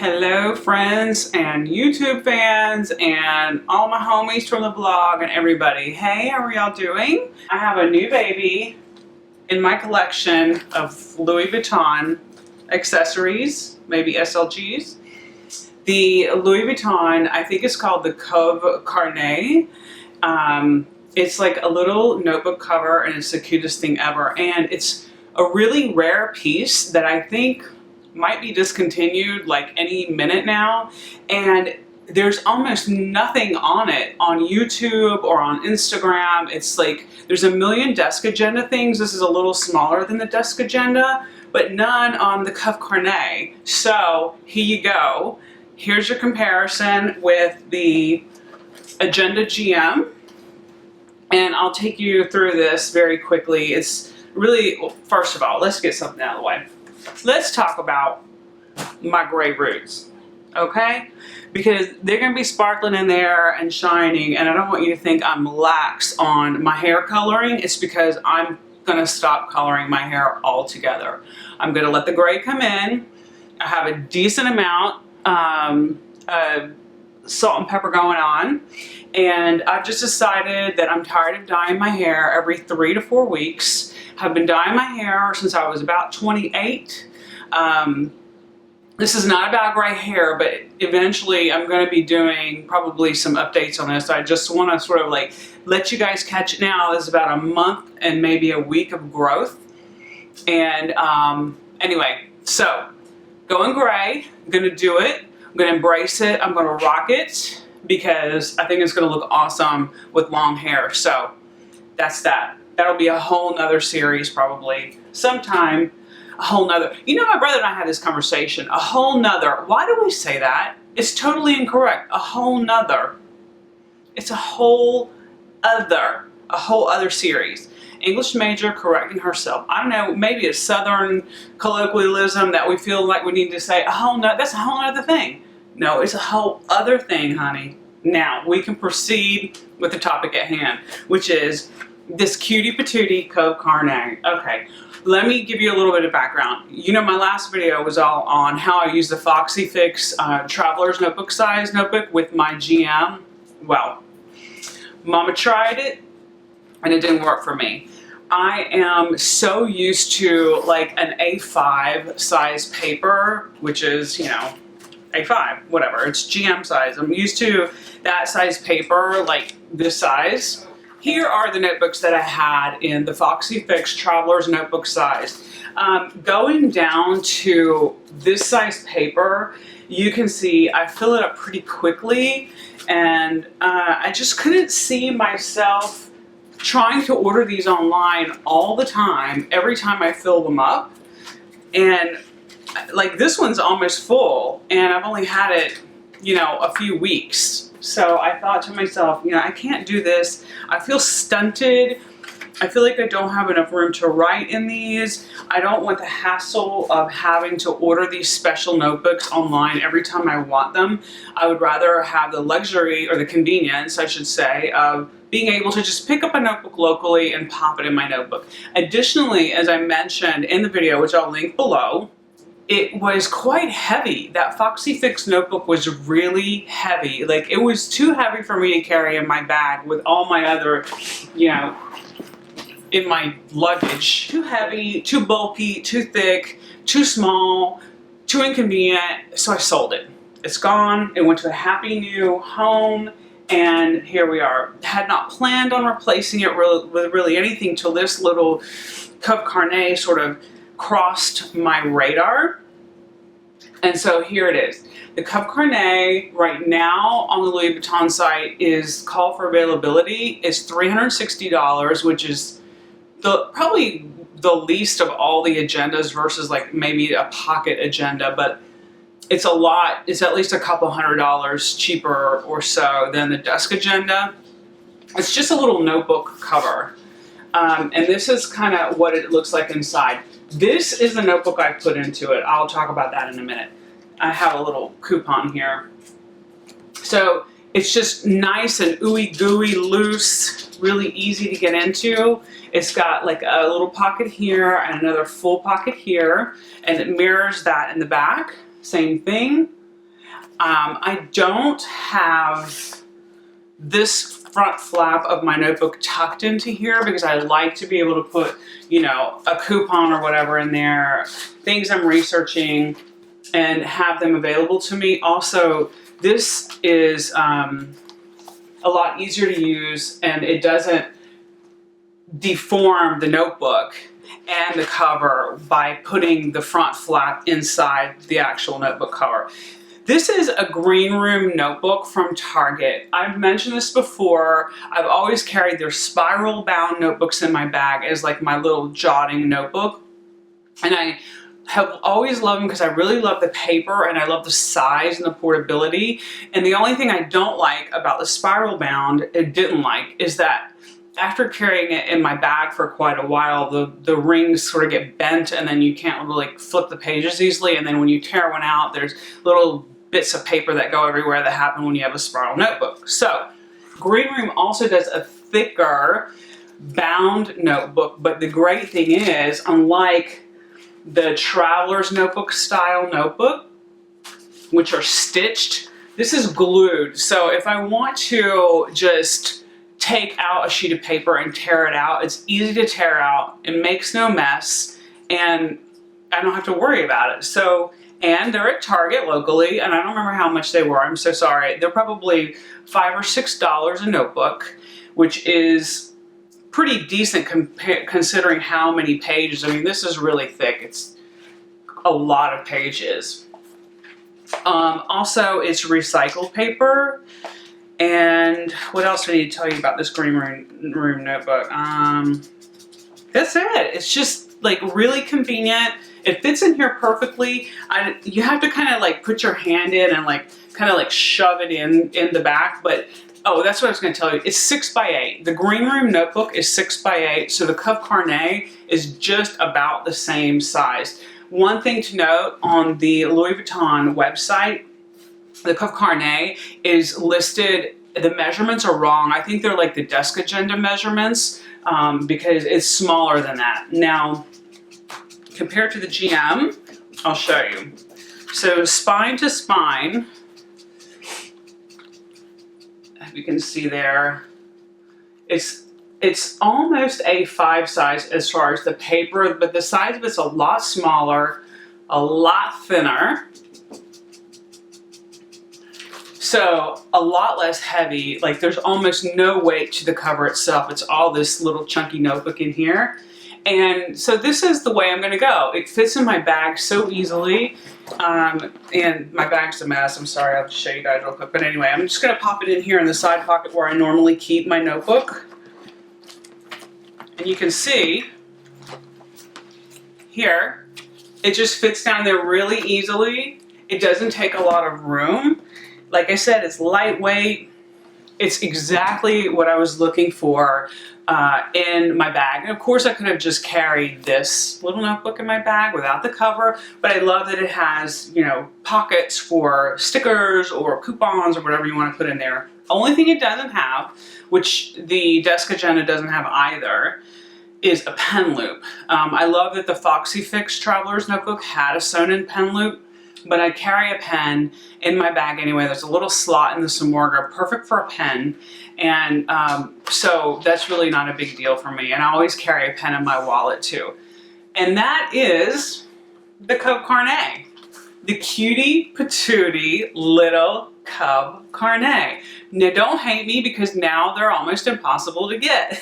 Hello friends and YouTube fans and all my homies from the vlog and everybody. Hey, how are y'all doing? I have a new baby in my collection of Louis Vuitton accessories, maybe SLGs. The Louis Vuitton, I think it's called the Couv Carnet. It's like a little notebook cover and it's the cutest thing ever. And it's a really rare piece that I think might be discontinued like any minute now, and there's almost nothing on it on YouTube or on Instagram. It's like there's a million desk agenda things. This is a little smaller than the desk agenda, but none on the Couv Carnet. So here you go. Here's your comparison with the Agenda GM, and I'll take you through this very quickly. It's really, well, first of all, let's get something out of the way. Let's talk about my gray roots, okay? Because they're gonna be sparkling in there and shining, and I don't want you to think I'm lax on my hair coloring. It's because I'm gonna stop coloring my hair altogether. I'm gonna let the gray come in. I have a decent amount of salt and pepper going on, and I've just decided that I'm tired of dyeing my hair every 3 to 4 weeks. I've been dyeing my hair since I was about 28. This is not about gray hair, but eventually I'm going to be doing probably some updates on this. I just want to sort of like let you guys catch it now. This is about a month and maybe a week of growth. And anyway, so going gray, I'm going to do it. I'm going to embrace it. I'm going to rock it because I think it's going to look awesome with long hair. So that's that. That'll be a whole nother series probably sometime. A whole nother. You know, my brother and I had this conversation. A whole nother. Why do we say that? It's totally incorrect. A whole nother. It's a whole other series. English major correcting herself. I don't know, maybe a Southern colloquialism that we feel like we need to say a whole nother. That's a whole other thing. No, it's a whole other thing, honey. Now, we can proceed with the topic at hand, which is this cutie patootie Couv Carnet. Okay, let me give you a little bit of background. You know, my last video was all on how I use the Foxy Fix Traveler's Notebook size notebook with my GM. Well, Mama tried it and it didn't work for me. I am so used to like an A5 size paper, which is, you know, A5, whatever, it's GM size. I'm used to that size paper, like this size. Here are the notebooks that I had in the Foxy Fix Traveler's Notebook size. Going down to this size paper, you can see I fill it up pretty quickly, and I just couldn't see myself trying to order these online all the time, every time I fill them up. And like this one's almost full, and I've only had it, you know, a few weeks. So I thought to myself, you know, I can't do this. I feel stunted. I feel like I don't have enough room to write in these. I don't want the hassle of having to order these special notebooks online every time I want them. I would rather have the luxury, or the convenience, I should say, of being able to just pick up a notebook locally and pop it in my notebook. Additionally, as I mentioned in the video, which I'll link below, it was quite heavy. That Foxy Fix notebook was really heavy. Like, it was too heavy for me to carry in my bag with all my other, you know, in my luggage. Too heavy, too bulky, too thick, too small, too inconvenient. So I sold it. It's gone. It went to a happy new home, and here we are. Had not planned on replacing it with really anything till this little Couv Carnet sort of crossed my radar. And so here it is. The Couv Carnet right now on the Louis Vuitton site is call for availability is $360, which is probably the least of all the agendas versus like maybe a pocket agenda, but it's a lot. It's at least a couple $100 cheaper or so than the desk agenda. It's just a little notebook cover. And this is kind of what it looks like inside. This is the notebook I put into it. I'll talk about that in a minute. I have a little coupon here. So it's just nice and ooey gooey, loose, really easy to get into. It's got like a little pocket here and another full pocket here, and it mirrors that in the back. Same thing. I don't have this front flap of my notebook tucked into here because I like to be able to put, you know, a coupon or whatever in there, things I'm researching, and have them available to me. Also, this is a lot easier to use, and it doesn't deform the notebook and the cover by putting the front flap inside the actual notebook cover. This is a green room notebook from Target. I've mentioned this before. I've always carried their spiral bound notebooks in my bag as like my little jotting notebook. And I have always loved them because I really love the paper and I love the size and the portability. And the only thing I don't like about the spiral bound, is that after carrying it in my bag for quite a while, the rings sort of get bent and then you can't really flip the pages easily. And then when you tear one out, there's little bits of paper that go everywhere that happen when you have a spiral notebook. So Green Room also does a thicker bound notebook, but the great thing is, unlike the Traveler's Notebook style notebook, which are stitched, this is glued. So if I want to just take out a sheet of paper and tear it out, it's easy to tear out, it makes no mess, and I don't have to worry about it. So, and they're at Target locally, and I don't remember how much they were, I'm so sorry. They're probably $5 or $6 a notebook, which is pretty decent considering how many pages. I mean, this is really thick. It's a lot of pages. Also, it's recycled paper. And what else do I need to tell you about this Green Room notebook? That's it. It's just like really convenient. It fits in here perfectly. You have to kind of like put your hand in and like kind of like shove it in the back. But oh, that's what I was going to tell you. It's 6x8. The Green Room notebook is 6x8. So the Couv Carnet is just about the same size. One thing to note on the Louis Vuitton website, the Couv Carnet is listed, the measurements are wrong. I think they're like the desk agenda measurements because it's smaller than that. Now, compared to the GM, I'll show you. So spine to spine, as you can see there, it's almost A5 size as far as the paper, but the size of it's a lot smaller, a lot thinner. So a lot less heavy, like there's almost no weight to the cover itself. It's all this little chunky notebook in here. And so this is the way I'm gonna go. It fits in my bag so easily. And my bag's a mess, I'm sorry, I'll just show you guys real quick. But anyway, I'm just gonna pop it in here in the side pocket where I normally keep my notebook. And you can see here, it just fits down there really easily. It doesn't take a lot of room. Like I said, it's lightweight. It's exactly what I was looking for in my bag. And of course I could have just carried this little notebook in my bag without the cover, but I love that it has, you know, pockets for stickers or coupons or whatever you want to put in there. Only thing it doesn't have, which the desk agenda doesn't have either, is a pen loop. I love that the Foxy Fix Traveler's Notebook had a sewn-in pen loop, but I carry a pen in my bag anyway. There's a little slot in the Samorga, perfect for a pen. And so that's really not a big deal for me. And I always carry a pen in my wallet too. And that is the Couv Carnet. The cutie patootie little Couv Carnet. Now don't hate me because now they're almost impossible to get.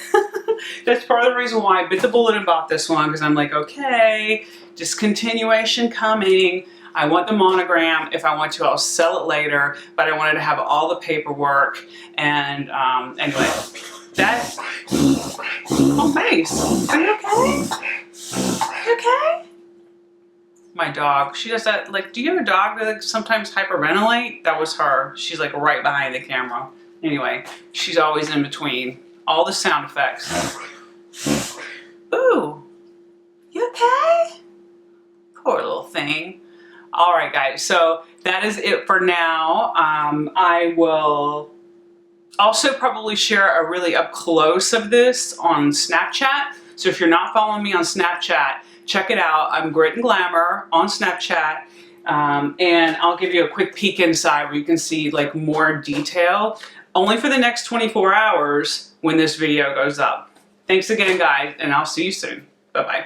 That's part of the reason why I bit the bullet and bought this one, because I'm like, okay, discontinuation coming. I want the monogram. If I want to, I'll sell it later, but I wanted to have all the paperwork. And anyway, that's, oh, face, are you okay? Are you okay? My dog, she does that, like, do you have a dog that like, sometimes hyperventilate? That was her. She's like right behind the camera. Anyway, she's always in between. All the sound effects. Ooh, you okay? Poor little thing. All right, guys, so that is it for now. I will also probably share a really up close of this on Snapchat. So if you're not following me on Snapchat, check it out. I'm Grit and Glamour on Snapchat. And I'll give you a quick peek inside where you can see like more detail, only for the next 24 hours when this video goes up. Thanks again, guys, and I'll see you soon. Bye-bye.